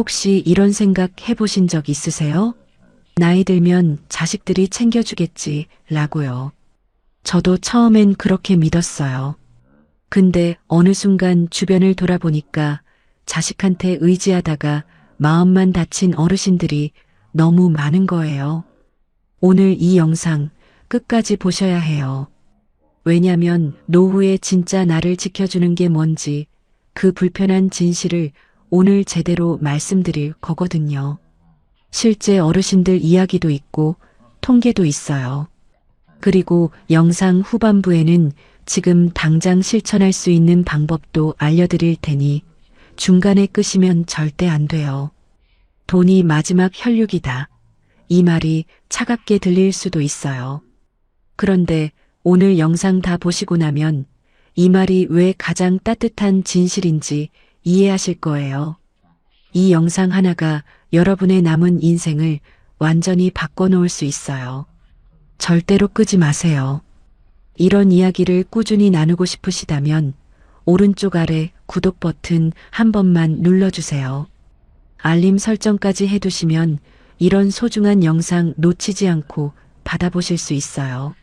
혹시 이런 생각 해보신 적 있으세요? 나이 들면 자식들이 챙겨주겠지, 라고요. 저도 처음엔 그렇게 믿었어요. 근데 어느 순간 주변을 돌아보니까 자식한테 의지하다가 마음만 다친 어르신들이 너무 많은 거예요. 오늘 이 영상 끝까지 보셔야 해요. 왜냐면 노후에 진짜 나를 지켜주는 게 뭔지 그 불편한 진실을 오늘 제대로 말씀드릴 거거든요. 실제 어르신들 이야기도 있고 통계도 있어요. 그리고 영상 후반부에는 지금 당장 실천할 수 있는 방법도 알려드릴 테니 중간에 끄시면 절대 안 돼요. 돈이 마지막 혈육이다. 이 말이 차갑게 들릴 수도 있어요. 그런데 오늘 영상 다 보시고 나면 이 말이 왜 가장 따뜻한 진실인지 이해하실 거예요. 이 영상 하나가 여러분의 남은 인생을 완전히 바꿔놓을 수 있어요. 절대로 끄지 마세요. 이런 이야기를 꾸준히 나누고 싶으시다면 오른쪽 아래 구독 버튼 한 번만 눌러주세요. 알림 설정까지 해두시면 이런 소중한 영상 놓치지 않고 받아보실 수 있어요.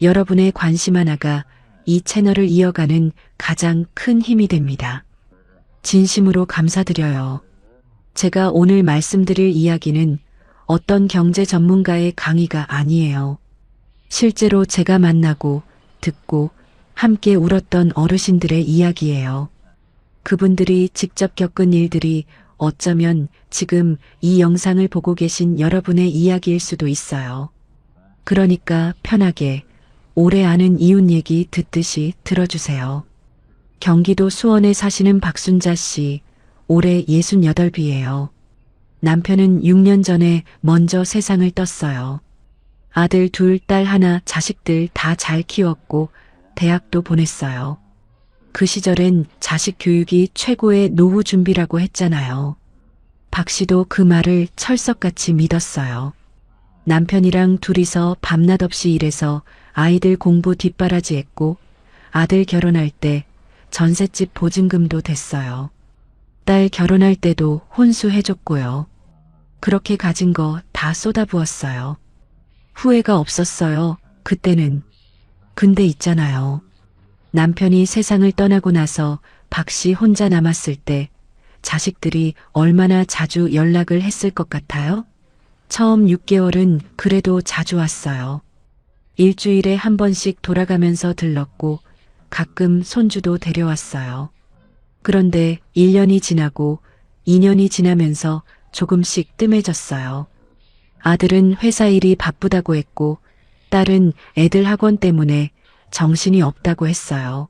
여러분의 관심 하나가 이 채널을 이어가는 가장 큰 힘이 됩니다. 진심으로 감사드려요. 제가 오늘 말씀드릴 이야기는 어떤 경제 전문가의 강의가 아니에요. 실제로 제가 만나고 듣고 함께 울었던 어르신들의 이야기예요. 그분들이 직접 겪은 일들이 어쩌면 지금 이 영상을 보고 계신 여러분의 이야기일 수도 있어요. 그러니까 편하게 오래 아는 이웃 얘기 듣듯이 들어주세요. 경기도 수원에 사시는 박순자 씨, 올해 68이에요. 남편은 6년 전에 먼저 세상을 떴어요. 아들 둘, 딸 하나, 자식들 다 잘 키웠고 대학도 보냈어요. 그 시절엔 자식 교육이 최고의 노후 준비라고 했잖아요. 박 씨도 그 말을 철석같이 믿었어요. 남편이랑 둘이서 밤낮 없이 일해서 아이들 공부 뒷바라지했고 아들 결혼할 때 전셋집 보증금도 댔어요. 딸 결혼할 때도 혼수해줬고요. 그렇게 가진 거 다 쏟아부었어요. 후회가 없었어요. 그때는. 근데 있잖아요. 남편이 세상을 떠나고 나서 박 씨 혼자 남았을 때 자식들이 얼마나 자주 연락을 했을 것 같아요? 처음 6개월은 그래도 자주 왔어요. 일주일에 한 번씩 돌아가면서 들렀고 가끔 손주도 데려왔어요. 그런데 1년이 지나고 2년이 지나면서 조금씩 뜸해졌어요. 아들은 회사 일이 바쁘다고 했고 딸은 애들 학원 때문에 정신이 없다고 했어요.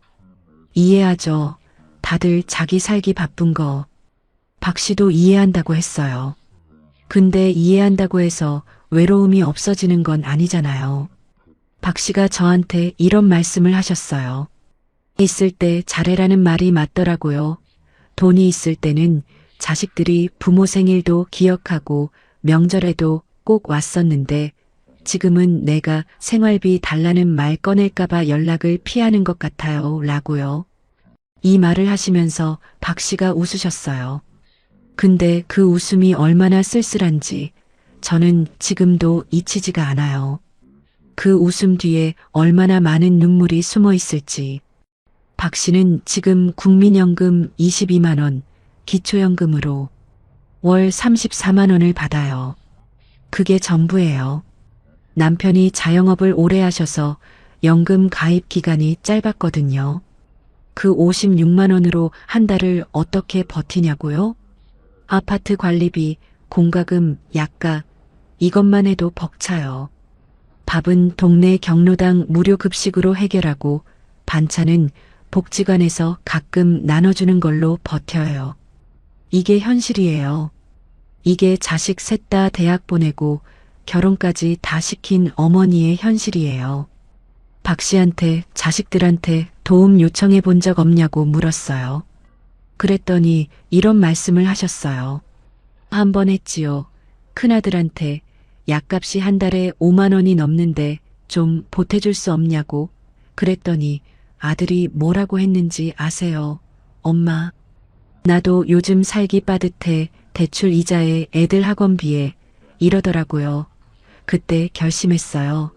이해하죠. 다들 자기 살기 바쁜 거. 박 씨도 이해한다고 했어요. 근데 이해한다고 해서 외로움이 없어지는 건 아니잖아요. 박 씨가 저한테 이런 말씀을 하셨어요. 있을 때 잘해라는 말이 맞더라고요. 돈이 있을 때는 자식들이 부모 생일도 기억하고 명절에도 꼭 왔었는데 지금은 내가 생활비 달라는 말 꺼낼까봐 연락을 피하는 것 같아요. 라고요. 이 말을 하시면서 박 씨가 웃으셨어요. 근데 그 웃음이 얼마나 쓸쓸한지 저는 지금도 잊히지가 않아요. 그 웃음 뒤에 얼마나 많은 눈물이 숨어 있을지. 박 씨는 지금 국민연금 22만 원, 기초연금으로 월 34만 원을 받아요. 그게 전부예요. 남편이 자영업을 오래 하셔서 연금 가입 기간이 짧았거든요. 그 56만 원으로 한 달을 어떻게 버티냐고요? 아파트 관리비, 공과금, 약가 이것만 해도 벅차요. 밥은 동네 경로당 무료 급식으로 해결하고 반찬은 복지관에서 가끔 나눠주는 걸로 버텨요. 이게 현실이에요. 이게 자식 셋 다 대학 보내고 결혼까지 다 시킨 어머니의 현실이에요. 박 씨한테 자식들한테 도움 요청해 본 적 없냐고 물었어요. 그랬더니 이런 말씀을 하셨어요. 한 번 했지요. 큰아들한테 약값이 한 달에 5만 원이 넘는데 좀 보태줄 수 없냐고. 그랬더니 아들이 뭐라고 했는지 아세요? 엄마, 나도 요즘 살기 빠듯해 대출 이자에 애들 학원비에 이러더라고요. 그때 결심했어요.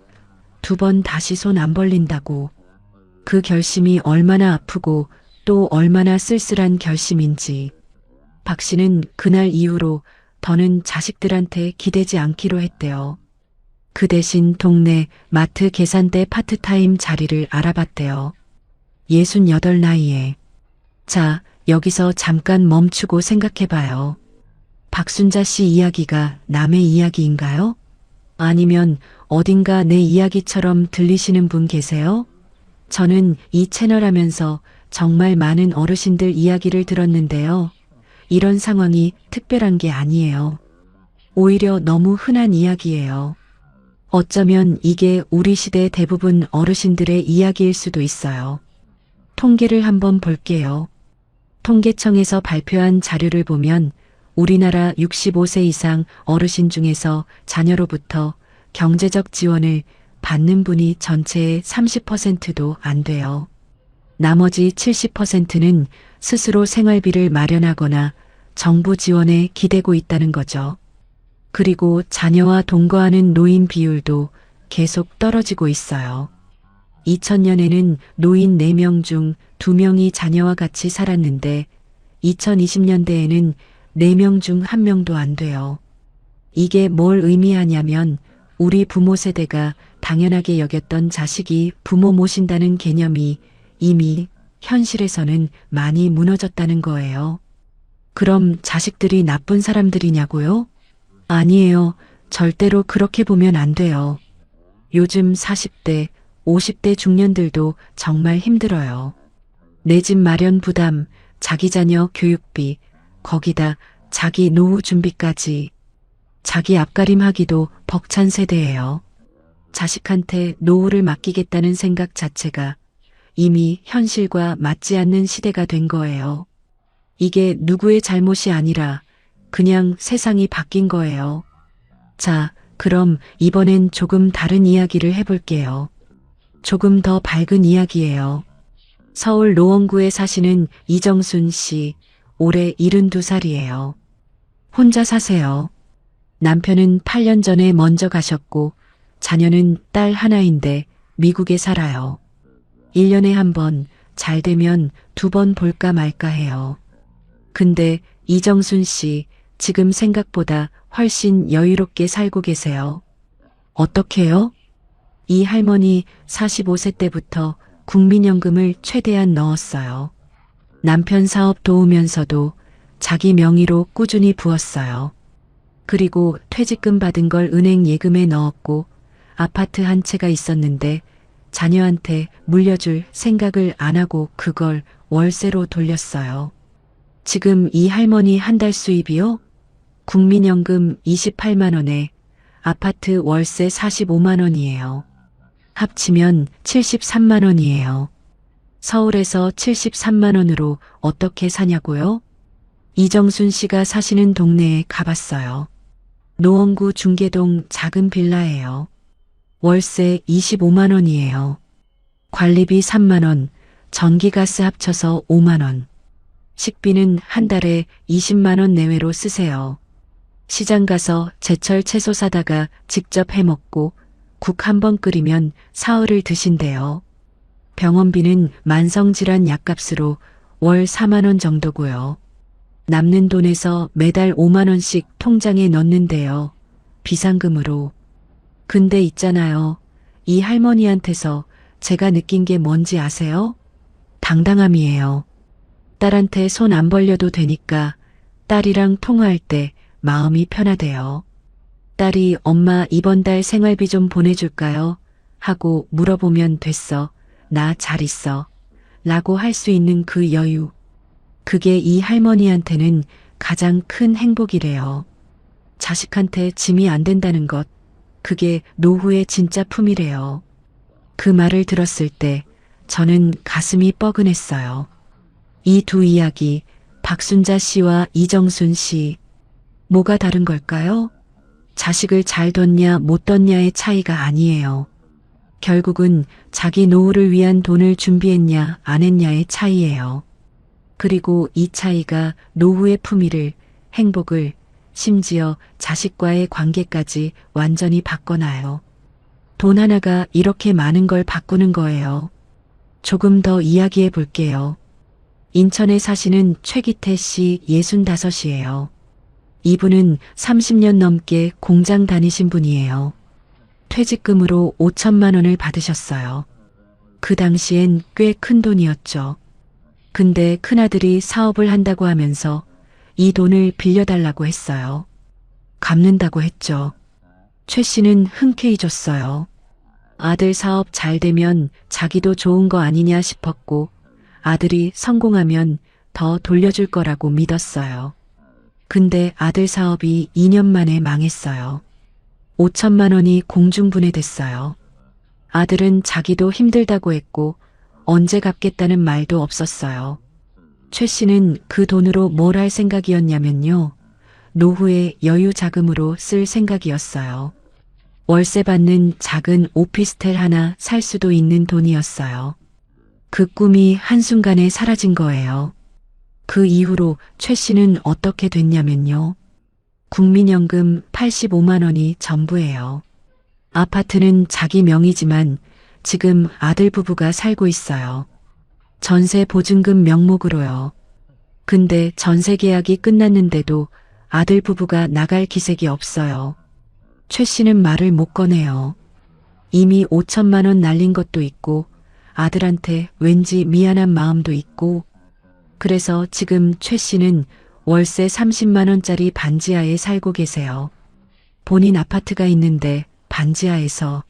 2번 다시 손 안 벌린다고. 그 결심이 얼마나 아프고 또 얼마나 쓸쓸한 결심인지. 박 씨는 그날 이후로 더는 자식들한테 기대지 않기로 했대요. 그 대신 동네 마트 계산대 파트타임 자리를 알아봤대요. 68 나이에. 자, 여기서 잠깐 멈추고 생각해봐요. 박순자 씨 이야기가 남의 이야기인가요? 아니면 어딘가 내 이야기처럼 들리시는 분 계세요? 저는 이 채널 하면서 정말 많은 어르신들 이야기를 들었는데요. 이런 상황이 특별한 게 아니에요. 오히려 너무 흔한 이야기예요. 어쩌면 이게 우리 시대 대부분 어르신들의 이야기일 수도 있어요. 통계를 한번 볼게요. 통계청에서 발표한 자료를 보면 우리나라 65세 이상 어르신 중에서 자녀로부터 경제적 지원을 받는 분이 전체의 30%도 안 돼요. 나머지 70%는 스스로 생활비를 마련하거나 정부 지원에 기대고 있다는 거죠. 그리고 자녀와 동거하는 노인 비율도 계속 떨어지고 있어요. 2000년에는 노인 4명 중 2명이 자녀와 같이 살았는데 2020년대에는 4명 중 1명도 안 돼요. 이게 뭘 의미하냐면 우리 부모 세대가 당연하게 여겼던 자식이 부모 모신다는 개념이 이미 현실에서는 많이 무너졌다는 거예요. 그럼 자식들이 나쁜 사람들이냐고요? 아니에요. 절대로 그렇게 보면 안 돼요. 요즘 40대, 50대 중년들도 정말 힘들어요. 내 집 마련 부담, 자기 자녀 교육비, 거기다 자기 노후 준비까지. 자기 앞가림하기도 벅찬 세대예요. 자식한테 노후를 맡기겠다는 생각 자체가 이미 현실과 맞지 않는 시대가 된 거예요. 이게 누구의 잘못이 아니라 그냥 세상이 바뀐 거예요. 자, 그럼 이번엔 조금 다른 이야기를 해볼게요. 조금 더 밝은 이야기예요. 서울 노원구에 사시는 이정순 씨, 올해 72살이에요. 혼자 사세요. 남편은 8년 전에 먼저 가셨고 자녀는 딸 하나인데 미국에 살아요. 1년에 한 번, 잘 되면 2번 볼까 말까 해요. 근데 이정순 씨 지금 생각보다 훨씬 여유롭게 살고 계세요. 어떻게요? 이 할머니 45세 때부터 국민연금을 최대한 넣었어요. 남편 사업 도우면서도 자기 명의로 꾸준히 부었어요. 그리고 퇴직금 받은 걸 은행 예금에 넣었고 아파트 한 채가 있었는데 자녀한테 물려줄 생각을 안 하고 그걸 월세로 돌렸어요. 지금 이 할머니 한 달 수입이요? 국민연금 28만 원에 아파트 월세 45만 원이에요. 합치면 73만 원이에요. 서울에서 73만 원으로 어떻게 사냐고요? 이정순 씨가 사시는 동네에 가봤어요. 노원구 중계동 작은 빌라예요. 월세 25만 원이에요. 관리비 3만 원, 전기가스 합쳐서 5만 원. 식비는 한 달에 20만 원 내외로 쓰세요. 시장 가서 제철 채소 사다가 직접 해 먹고 국 한 번 끓이면 사흘을 드신대요. 병원비는 만성질환 약값으로 월 4만 원 정도고요. 남는 돈에서 매달 5만 원씩 통장에 넣는데요. 비상금으로. 근데 있잖아요. 이 할머니한테서 제가 느낀 게 뭔지 아세요? 당당함이에요. 딸한테 손 안 벌려도 되니까 딸이랑 통화할 때 마음이 편하대요. 딸이 엄마 이번 달 생활비 좀 보내줄까요? 하고 물어보면 됐어. 나 잘 있어. 라고 할 수 있는 그 여유. 그게 이 할머니한테는 가장 큰 행복이래요. 자식한테 짐이 안 된다는 것. 그게 노후의 진짜 품이래요. 그 말을 들었을 때 저는 가슴이 뻐근했어요. 이 두 이야기, 박순자 씨와 이정순 씨, 뭐가 다른 걸까요? 자식을 잘 뒀냐 못 뒀냐의 차이가 아니에요. 결국은 자기 노후를 위한 돈을 준비했냐 안 했냐의 차이예요. 그리고 이 차이가 노후의 품위를 행복을, 심지어 자식과의 관계까지 완전히 바꿔놔요. 돈 하나가 이렇게 많은 걸 바꾸는 거예요. 조금 더 이야기해 볼게요. 인천에 사시는 최기태 씨 65이에요. 이분은 30년 넘게 공장 다니신 분이에요. 퇴직금으로 5천만 원을 받으셨어요. 그 당시엔 꽤 큰 돈이었죠. 근데 큰아들이 사업을 한다고 하면서 이 돈을 빌려달라고 했어요. 갚는다고 했죠. 최 씨는 흔쾌히 줬어요. 아들 사업 잘 되면 자기도 좋은 거 아니냐 싶었고 아들이 성공하면 더 돌려줄 거라고 믿었어요. 근데 아들 사업이 2년 만에 망했어요. 5천만 원이 공중분해됐어요. 아들은 자기도 힘들다고 했고 언제 갚겠다는 말도 없었어요. 최 씨는 그 돈으로 뭘 할 생각이었냐면요. 노후의 여유 자금으로 쓸 생각이었어요. 월세 받는 작은 오피스텔 하나 살 수도 있는 돈이었어요. 그 꿈이 한순간에 사라진 거예요. 그 이후로 최 씨는 어떻게 됐냐면요. 국민연금 85만 원이 전부예요. 아파트는 자기 명의지만 지금 아들 부부가 살고 있어요. 전세 보증금 명목으로요. 근데 전세 계약이 끝났는데도 아들 부부가 나갈 기색이 없어요. 최 씨는 말을 못 꺼내요. 이미 5천만 원 날린 것도 있고 아들한테 왠지 미안한 마음도 있고 그래서 지금 최 씨는 월세 30만 원짜리 반지하에 살고 계세요. 본인 아파트가 있는데 반지하에서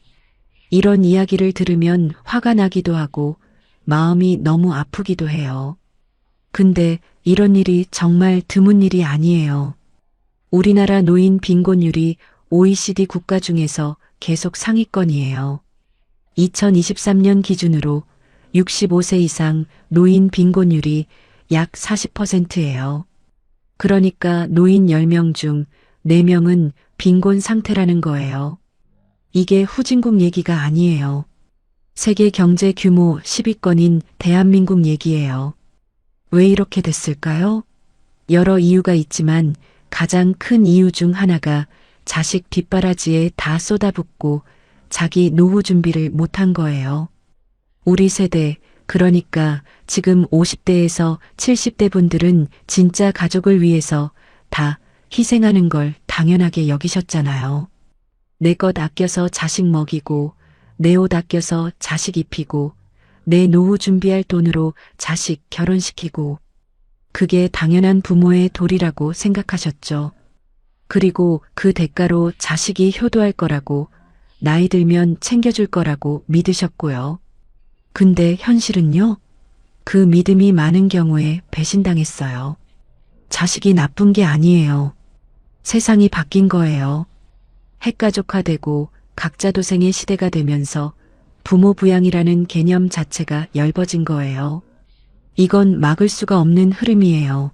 이런 이야기를 들으면 화가 나기도 하고 마음이 너무 아프기도 해요. 근데 이런 일이 정말 드문 일이 아니에요. 우리나라 노인 빈곤율이 OECD 국가 중에서 계속 상위권이에요. 2023년 기준으로 65세 이상 노인 빈곤율이 약 40%예요. 그러니까 노인 10명 중 4명은 빈곤 상태라는 거예요. 이게 후진국 얘기가 아니에요. 세계 경제 규모 10위권인 대한민국 얘기예요. 왜 이렇게 됐을까요? 여러 이유가 있지만 가장 큰 이유 중 하나가 자식 뒷바라지에 다 쏟아붓고 자기 노후 준비를 못한 거예요. 우리 세대, 그러니까 지금 50대에서 70대 분들은 진짜 가족을 위해서 다 희생하는 걸 당연하게 여기셨잖아요. 내 것 아껴서 자식 먹이고, 내 옷 아껴서 자식 입히고, 내 노후 준비할 돈으로 자식 결혼시키고, 그게 당연한 부모의 도리라고 생각하셨죠. 그리고 그 대가로 자식이 효도할 거라고, 나이 들면 챙겨줄 거라고 믿으셨고요. 근데 현실은요? 그 믿음이 많은 경우에 배신당했어요. 자식이 나쁜 게 아니에요. 세상이 바뀐 거예요. 핵가족화되고 각자 도생의 시대가 되면서 부모 부양이라는 개념 자체가 엷어진 거예요. 이건 막을 수가 없는 흐름이에요.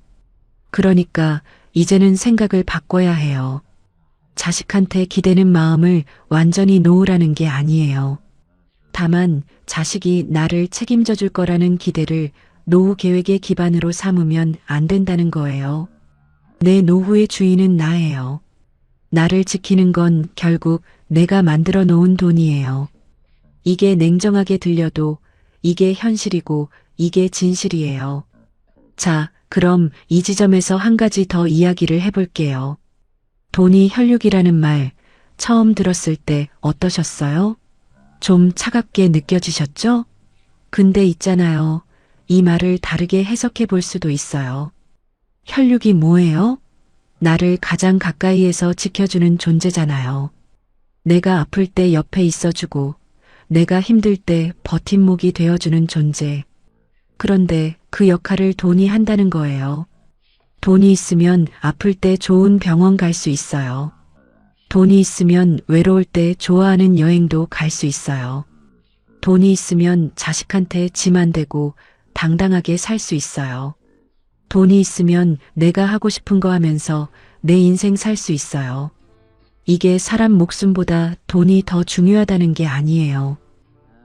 그러니까 이제는 생각을 바꿔야 해요. 자식한테 기대는 마음을 완전히 놓으라는 게 아니에요. 다만 자식이 나를 책임져 줄 거라는 기대를 노후 계획의 기반으로 삼으면 안 된다는 거예요. 내 노후의 주인은 나예요. 나를 지키는 건 결국 내가 만들어 놓은 돈이에요. 이게 냉정하게 들려도 이게 현실이고 이게 진실이에요. 자, 그럼 이 지점에서 한 가지 더 이야기를 해볼게요. 돈이 혈육이라는 말 처음 들었을 때 어떠셨어요? 좀 차갑게 느껴지셨죠? 근데 있잖아요. 이 말을 다르게 해석해 볼 수도 있어요. 혈육이 뭐예요? 나를 가장 가까이에서 지켜주는 존재잖아요. 내가 아플 때 옆에 있어주고, 내가 힘들 때 버팀목이 되어주는 존재. 그런데 그 역할을 돈이 한다는 거예요. 돈이 있으면 아플 때 좋은 병원 갈 수 있어요. 돈이 있으면 외로울 때 좋아하는 여행도 갈 수 있어요. 돈이 있으면 자식한테 짐 안 되고 당당하게 살 수 있어요. 돈이 있으면 내가 하고 싶은 거 하면서 내 인생 살 수 있어요. 이게 사람 목숨보다 돈이 더 중요하다는 게 아니에요.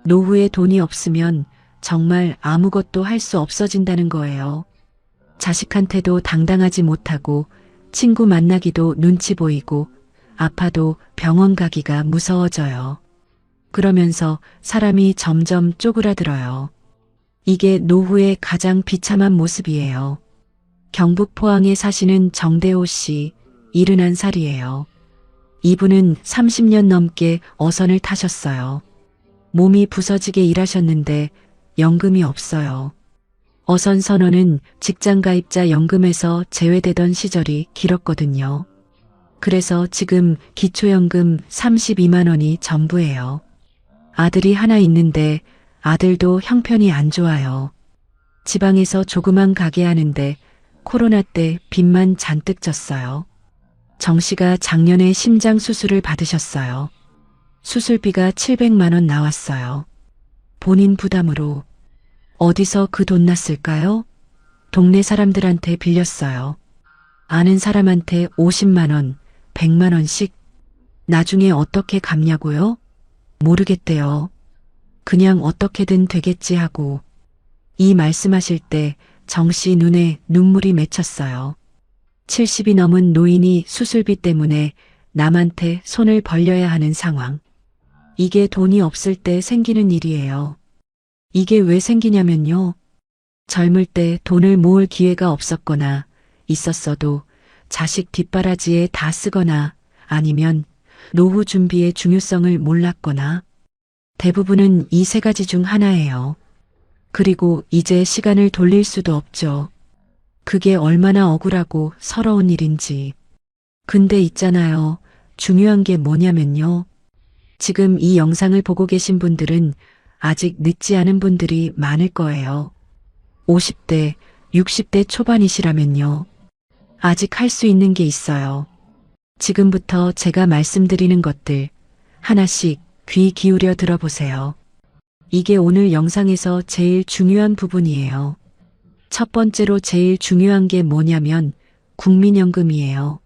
노후에 돈이 없으면 정말 아무것도 할 수 없어진다는 거예요. 자식한테도 당당하지 못하고 친구 만나기도 눈치 보이고 아파도 병원 가기가 무서워져요. 그러면서 사람이 점점 쪼그라들어요. 이게 노후의 가장 비참한 모습이에요. 경북 포항에 사시는 정대호 씨, 71살이에요. 이분은 30년 넘게 어선을 타셨어요. 몸이 부서지게 일하셨는데 연금이 없어요. 어선 선원은 직장가입자 연금에서 제외되던 시절이 길었거든요. 그래서 지금 기초연금 32만 원이 전부예요. 아들이 하나 있는데 아들도 형편이 안 좋아요. 지방에서 조그만 가게 하는데 코로나 때 빚만 잔뜩 졌어요. 정 씨가 작년에 심장 수술을 받으셨어요. 수술비가 700만 원 나왔어요. 본인 부담으로. 어디서 그 돈 났을까요? 동네 사람들한테 빌렸어요. 아는 사람한테 50만 원, 100만 원씩. 나중에 어떻게 갚냐고요? 모르겠대요. 그냥 어떻게든 되겠지 하고. 이 말씀하실 때 정 씨 눈에 눈물이 맺혔어요. 70이 넘은 노인이 수술비 때문에 남한테 손을 벌려야 하는 상황. 이게 돈이 없을 때 생기는 일이에요. 이게 왜 생기냐면요. 젊을 때 돈을 모을 기회가 없었거나 있었어도 자식 뒷바라지에 다 쓰거나 아니면 노후 준비의 중요성을 몰랐거나 대부분은 이 세 가지 중 하나예요. 그리고 이제 시간을 돌릴 수도 없죠. 그게 얼마나 억울하고 서러운 일인지. 근데 있잖아요. 중요한 게 뭐냐면요. 지금 이 영상을 보고 계신 분들은 아직 늦지 않은 분들이 많을 거예요. 50대, 60대 초반이시라면요. 아직 할 수 있는 게 있어요. 지금부터 제가 말씀드리는 것들 하나씩 귀 기울여 들어보세요. 이게 오늘 영상에서 제일 중요한 부분이에요. 첫 번째로 제일 중요한 게 뭐냐면 국민연금이에요.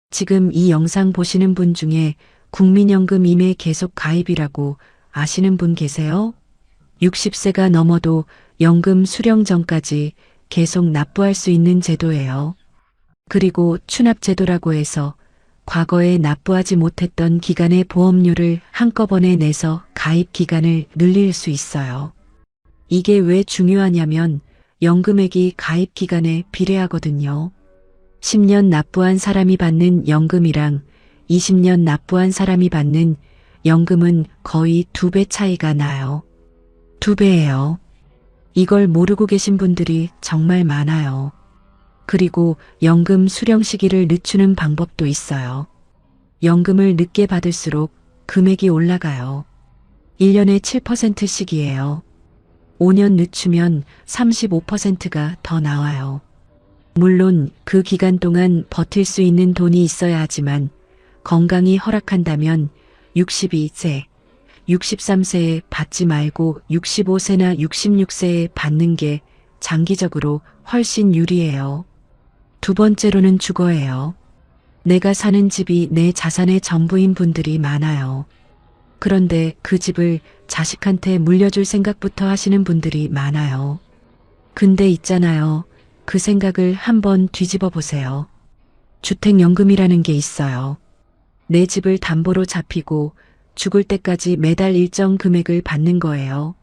지금 이 영상 보시는 분 중에 국민연금 임해 계속 가입이라고 아시는 분 계세요? 60세가 넘어도 연금 수령 전까지 계속 납부할 수 있는 제도예요. 그리고 추납제도라고 해서 과거에 납부하지 못했던 기간의 보험료를 한꺼번에 내서 가입 기간을 늘릴 수 있어요. 이게 왜 중요하냐면 연금액이 가입 기간에 비례하거든요. 10년 납부한 사람이 받는 연금이랑 20년 납부한 사람이 받는 연금은 거의 2배 차이가 나요. 2배예요. 이걸 모르고 계신 분들이 정말 많아요. 그리고 연금 수령 시기를 늦추는 방법도 있어요. 연금을 늦게 받을수록 금액이 올라가요. 1년에 7%씩이에요. 5년 늦추면 35%가 더 나와요. 물론 그 기간 동안 버틸 수 있는 돈이 있어야 하지만 건강이 허락한다면 62세, 63세에 받지 말고 65세나 66세에 받는 게 장기적으로 훨씬 유리해요. 두 번째로는 주거예요. 내가 사는 집이 내 자산의 전부인 분들이 많아요. 그런데 그 집을 자식한테 물려줄 생각부터 하시는 분들이 많아요. 근데 있잖아요. 그 생각을 한번 뒤집어 보세요. 주택연금이라는 게 있어요. 내 집을 담보로 잡히고 죽을 때까지 매달 일정 금액을 받는 거예요.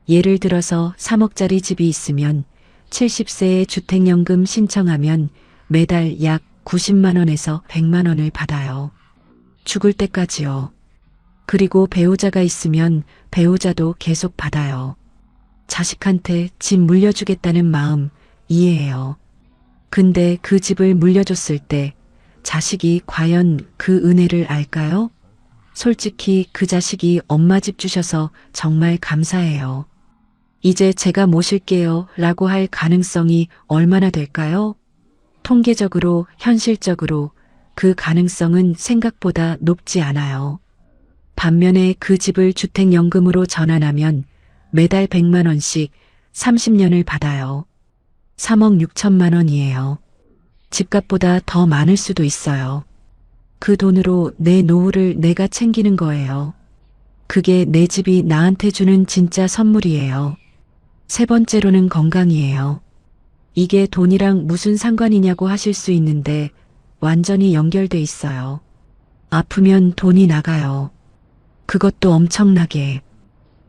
예를 들어서 3억짜리 집이 있으면 70세에 주택연금 신청하면 매달 약 90만 원에서 100만 원을 받아요. 죽을 때까지요. 그리고 배우자가 있으면 배우자도 계속 받아요. 자식한테 집 물려주겠다는 마음 이해해요. 근데 그 집을 물려줬을 때 자식이 과연 그 은혜를 알까요? 솔직히 그 자식이 엄마 집 주셔서 정말 감사해요. 이제 제가 모실게요 라고 할 가능성이 얼마나 될까요? 통계적으로, 현실적으로 그 가능성은 생각보다 높지 않아요. 반면에 그 집을 주택연금으로 전환하면 매달 100만 원씩 30년을 받아요. 3억 6천만 원이에요. 집값보다 더 많을 수도 있어요. 그 돈으로 내 노후를 내가 챙기는 거예요. 그게 내 집이 나한테 주는 진짜 선물이에요. 세 번째로는 건강이에요. 이게 돈이랑 무슨 상관이냐고 하실 수 있는데 완전히 연결돼 있어요. 아프면 돈이 나가요. 그것도 엄청나게.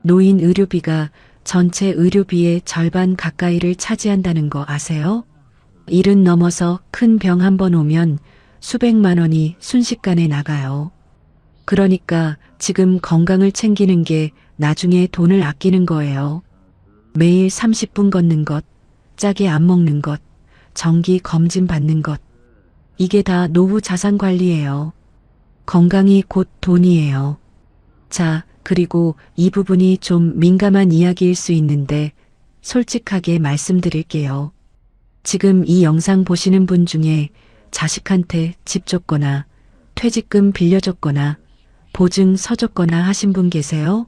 노인 의료비가 전체 의료비의 절반 가까이를 차지한다는 거 아세요? 일은 넘어서 큰 병 한 번 오면 수백만 원이 순식간에 나가요. 그러니까 지금 건강을 챙기는 게 나중에 돈을 아끼는 거예요. 매일 30분 걷는 것, 짜게 안 먹는 것, 정기 검진 받는 것. 이게 다 노후 자산 관리예요. 건강이 곧 돈이에요. 자, 그리고 이 부분이 좀 민감한 이야기일 수 있는데 솔직하게 말씀드릴게요. 지금 이 영상 보시는 분 중에 자식한테 집 줬거나 퇴직금 빌려줬거나 보증 서줬거나 하신 분 계세요?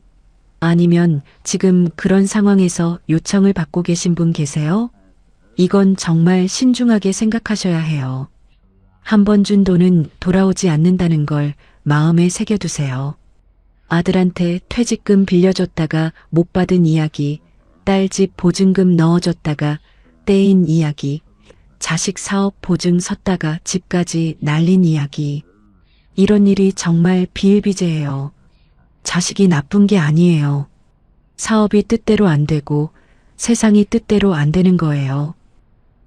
아니면 지금 그런 상황에서 요청을 받고 계신 분 계세요? 이건 정말 신중하게 생각하셔야 해요. 한 번 준 돈은 돌아오지 않는다는 걸 마음에 새겨두세요. 아들한테 퇴직금 빌려줬다가 못 받은 이야기, 딸 집 보증금 넣어줬다가 떼인 이야기, 자식 사업 보증 섰다가 집까지 날린 이야기. 이런 일이 정말 비일비재해요. 자식이 나쁜 게 아니에요. 사업이 뜻대로 안 되고 세상이 뜻대로 안 되는 거예요.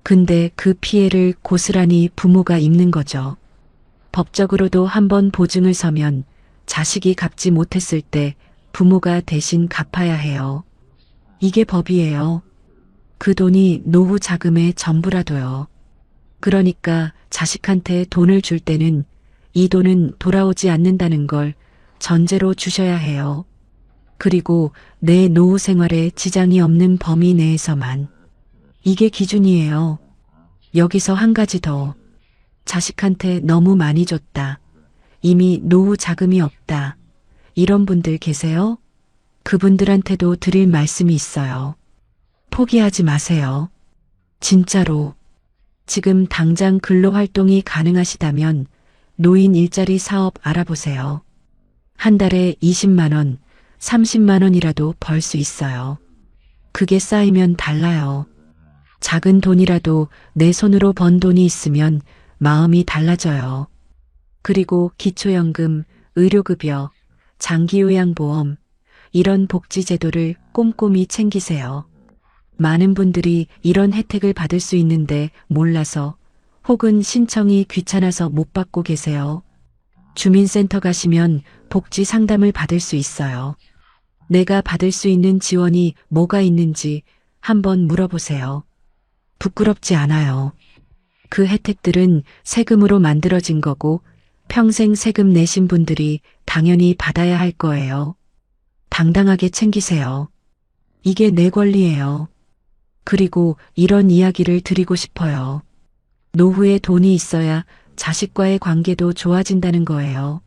근데 그 피해를 고스란히 부모가 입는 거죠. 법적으로도 한번 보증을 서면 자식이 갚지 못했을 때 부모가 대신 갚아야 해요. 이게 법이에요. 그 돈이 노후 자금의 전부라도요. 그러니까 자식한테 돈을 줄 때는 이 돈은 돌아오지 않는다는 걸 전제로 주셔야 해요. 그리고 내 노후 생활에 지장이 없는 범위 내에서만. 이게 기준이에요. 여기서 한 가지 더. 자식한테 너무 많이 줬다. 이미 노후 자금이 없다. 이런 분들 계세요? 그분들한테도 드릴 말씀이 있어요. 포기하지 마세요. 진짜로. 지금 당장 근로활동이 가능하시다면 노인 일자리 사업 알아보세요. 한 달에 20만 원, 30만 원이라도 벌 수 있어요. 그게 쌓이면 달라요. 작은 돈이라도 내 손으로 번 돈이 있으면 마음이 달라져요. 그리고 기초연금, 의료급여, 장기요양보험, 이런 복지제도를 꼼꼼히 챙기세요. 많은 분들이 이런 혜택을 받을 수 있는데 몰라서 혹은 신청이 귀찮아서 못 받고 계세요. 주민센터 가시면 복지 상담을 받을 수 있어요. 내가 받을 수 있는 지원이 뭐가 있는지 한번 물어보세요. 부끄럽지 않아요. 그 혜택들은 세금으로 만들어진 거고 평생 세금 내신 분들이 당연히 받아야 할 거예요. 당당하게 챙기세요. 이게 내 권리예요. 그리고 이런 이야기를 드리고 싶어요. 노후에 돈이 있어야 자식과의 관계도 좋아진다는 거예요.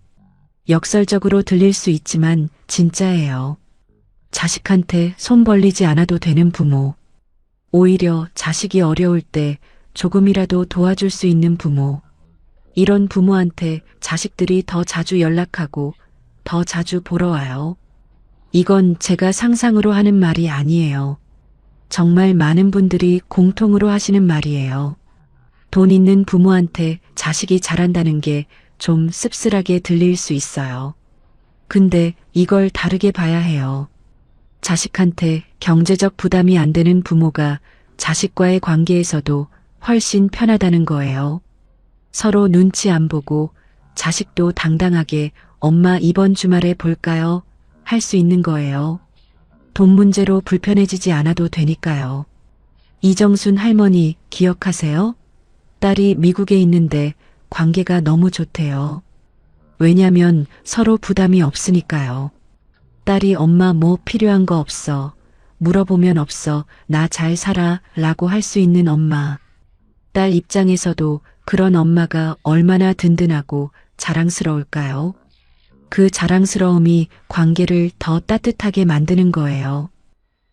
역설적으로 들릴 수 있지만 진짜예요. 자식한테 손 벌리지 않아도 되는 부모. 오히려 자식이 어려울 때 조금이라도 도와줄 수 있는 부모. 이런 부모한테 자식들이 더 자주 연락하고 더 자주 보러 와요. 이건 제가 상상으로 하는 말이 아니에요. 정말 많은 분들이 공통으로 하시는 말이에요. 돈 있는 부모한테 자식이 잘한다는 게 좀 씁쓸하게 들릴 수 있어요. 근데 이걸 다르게 봐야 해요. 자식한테 경제적 부담이 안 되는 부모가 자식과의 관계에서도 훨씬 편하다는 거예요. 서로 눈치 안 보고 자식도 당당하게 엄마 이번 주말에 볼까요? 할 수 있는 거예요. 돈 문제로 불편해지지 않아도 되니까요. 이정순 할머니 기억하세요? 딸이 미국에 있는데 관계가 너무 좋대요. 왜냐면 서로 부담이 없으니까요. 딸이 엄마 뭐 필요한 거 없어. 물어보면 없어. 나 잘 살아. 라고 할 수 있는 엄마. 딸 입장에서도 그런 엄마가 얼마나 든든하고 자랑스러울까요? 그 자랑스러움이 관계를 더 따뜻하게 만드는 거예요.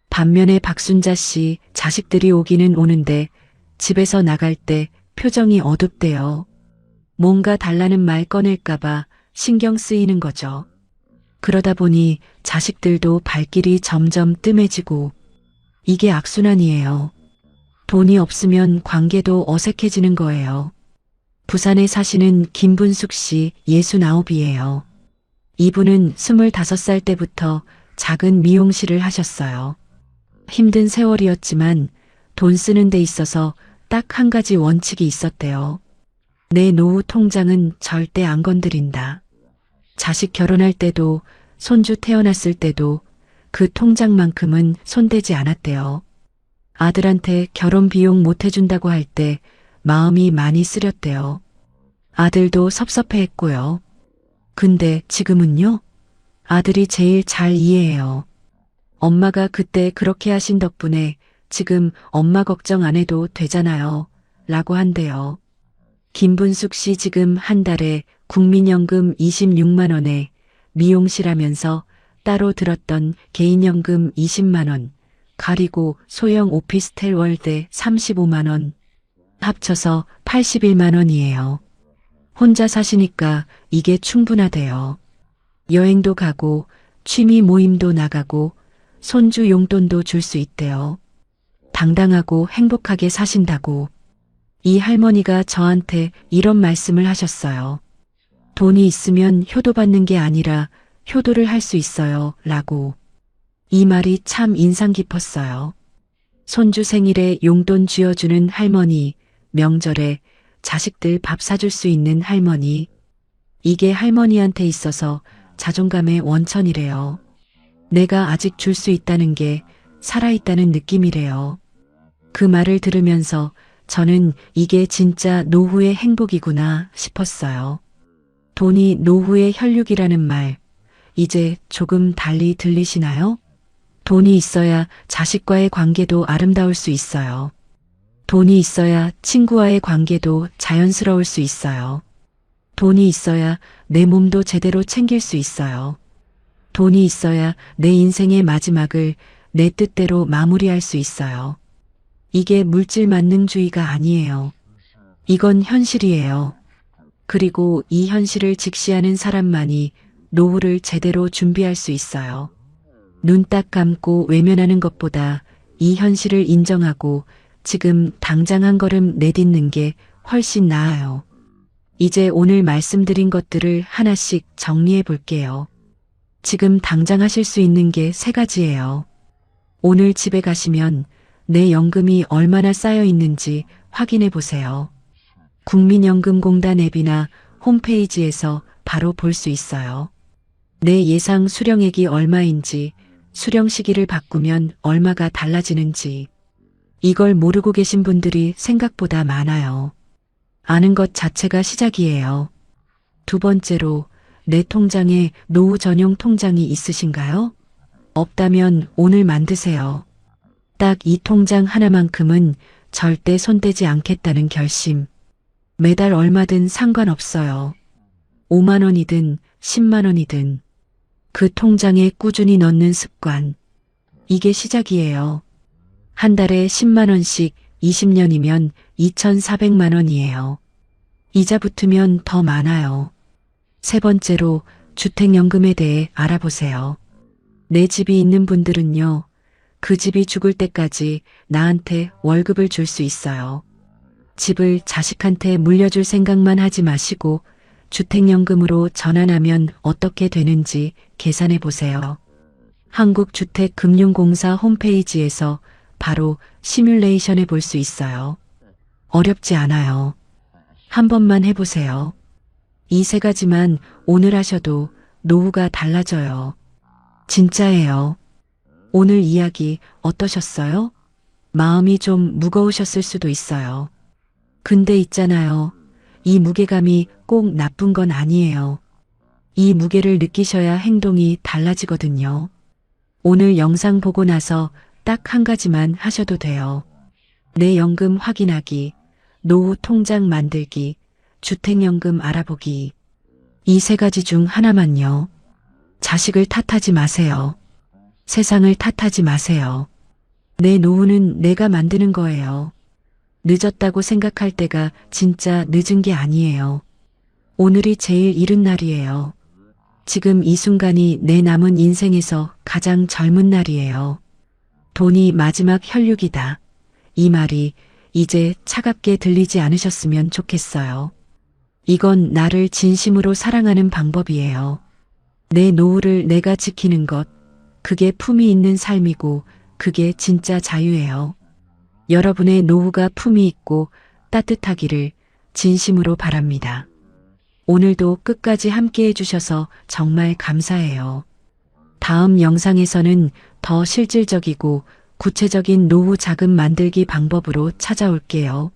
반면에 박순자 씨 자식들이 오기는 오는데 집에서 나갈 때 표정이 어둡대요. 뭔가 달라는 말 꺼낼까봐 신경 쓰이는 거죠. 그러다 보니 자식들도 발길이 점점 뜸해지고 이게 악순환이에요. 돈이 없으면 관계도 어색해지는 거예요. 부산에 사시는 김분숙 씨 69이에요. 이분은 25살 때부터 작은 미용실을 하셨어요. 힘든 세월이었지만 돈 쓰는 데 있어서 딱 한 가지 원칙이 있었대요. 내 노후 통장은 절대 안 건드린다. 자식 결혼할 때도 손주 태어났을 때도 그 통장만큼은 손대지 않았대요. 아들한테 결혼 비용 못 해준다고 할 때 마음이 많이 쓰렸대요. 아들도 섭섭해했고요. 근데 지금은요? 아들이 제일 잘 이해해요. 엄마가 그때 그렇게 하신 덕분에 지금 엄마 걱정 안 해도 되잖아요. 라고 한대요. 김분숙 씨 지금 한 달에 국민연금 26만 원에 미용실 하면서 따로 들었던 개인연금 20만 원, 가리고 소형 오피스텔 월세 35만 원, 합쳐서 81만 원이에요. 혼자 사시니까 이게 충분하대요. 여행도 가고 취미 모임도 나가고 손주 용돈도 줄 수 있대요. 당당하고 행복하게 사신다고. 이 할머니가 저한테 이런 말씀을 하셨어요. 돈이 있으면 효도받는 게 아니라 효도를 할 수 있어요. 라고. 이 말이 참 인상 깊었어요. 손주 생일에 용돈 쥐어주는 할머니, 명절에 자식들 밥 사줄 수 있는 할머니. 이게 할머니한테 있어서 자존감의 원천이래요. 내가 아직 줄 수 있다는 게 살아있다는 느낌이래요. 그 말을 들으면서 저는 이게 진짜 노후의 행복이구나 싶었어요. 돈이 노후의 혈육이라는 말, 이제 조금 달리 들리시나요? 돈이 있어야 자식과의 관계도 아름다울 수 있어요. 돈이 있어야 친구와의 관계도 자연스러울 수 있어요. 돈이 있어야 내 몸도 제대로 챙길 수 있어요. 돈이 있어야 내 인생의 마지막을 내 뜻대로 마무리할 수 있어요. 이게 물질 만능주의가 아니에요. 이건 현실이에요. 그리고 이 현실을 직시하는 사람만이 노후를 제대로 준비할 수 있어요. 눈 딱 감고 외면하는 것보다 이 현실을 인정하고 지금 당장 한 걸음 내딛는 게 훨씬 나아요. 이제 오늘 말씀드린 것들을 하나씩 정리해 볼게요. 지금 당장 하실 수 있는 게 3가지예요. 오늘 집에 가시면 내 연금이 얼마나 쌓여 있는지 확인해 보세요. 국민연금공단 앱이나 홈페이지에서 바로 볼 수 있어요. 내 예상 수령액이 얼마인지, 수령 시기를 바꾸면 얼마가 달라지는지. 이걸 모르고 계신 분들이 생각보다 많아요. 아는 것 자체가 시작이에요. 2번째로, 내 통장에 노후 전용 통장이 있으신가요? 없다면 오늘 만드세요. 딱 이 통장 하나만큼은 절대 손대지 않겠다는 결심. 매달 얼마든 상관없어요. 5만 원이든 10만 원이든 그 통장에 꾸준히 넣는 습관. 이게 시작이에요. 한 달에 10만 원씩 20년이면 2,400만 원이에요. 이자 붙으면 더 많아요. 3번째로 주택연금에 대해 알아보세요. 내 집이 있는 분들은요. 그 집이 죽을 때까지 나한테 월급을 줄 수 있어요. 집을 자식한테 물려줄 생각만 하지 마시고 주택연금으로 전환하면 어떻게 되는지 계산해 보세요. 한국주택금융공사 홈페이지에서 바로 시뮬레이션 해볼 수 있어요. 어렵지 않아요. 한 번만 해보세요. 이 3가지만 오늘 하셔도 노후가 달라져요. 진짜예요. 오늘 이야기 어떠셨어요? 마음이 좀 무거우셨을 수도 있어요. 근데 있잖아요. 이 무게감이 꼭 나쁜 건 아니에요. 이 무게를 느끼셔야 행동이 달라지거든요. 오늘 영상 보고 나서 딱 한 가지만 하셔도 돼요. 내 연금 확인하기, 노후 통장 만들기, 주택연금 알아보기. 이 3가지 중 하나만요. 자식을 탓하지 마세요. 세상을 탓하지 마세요. 내 노후는 내가 만드는 거예요. 늦었다고 생각할 때가 진짜 늦은 게 아니에요. 오늘이 제일 이른 날이에요. 지금 이 순간이 내 남은 인생에서 가장 젊은 날이에요. 돈이 마지막 혈육이다. 이 말이 이제 차갑게 들리지 않으셨으면 좋겠어요. 이건 나를 진심으로 사랑하는 방법이에요. 내 노후를 내가 지키는 것, 그게 품위 있는 삶이고 그게 진짜 자유예요. 여러분의 노후가 품위 있고 따뜻하기를 진심으로 바랍니다. 오늘도 끝까지 함께 해주셔서 정말 감사해요. 다음 영상에서는 더 실질적이고 구체적인 노후 자금 만들기 방법으로 찾아올게요.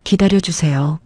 기다려주세요.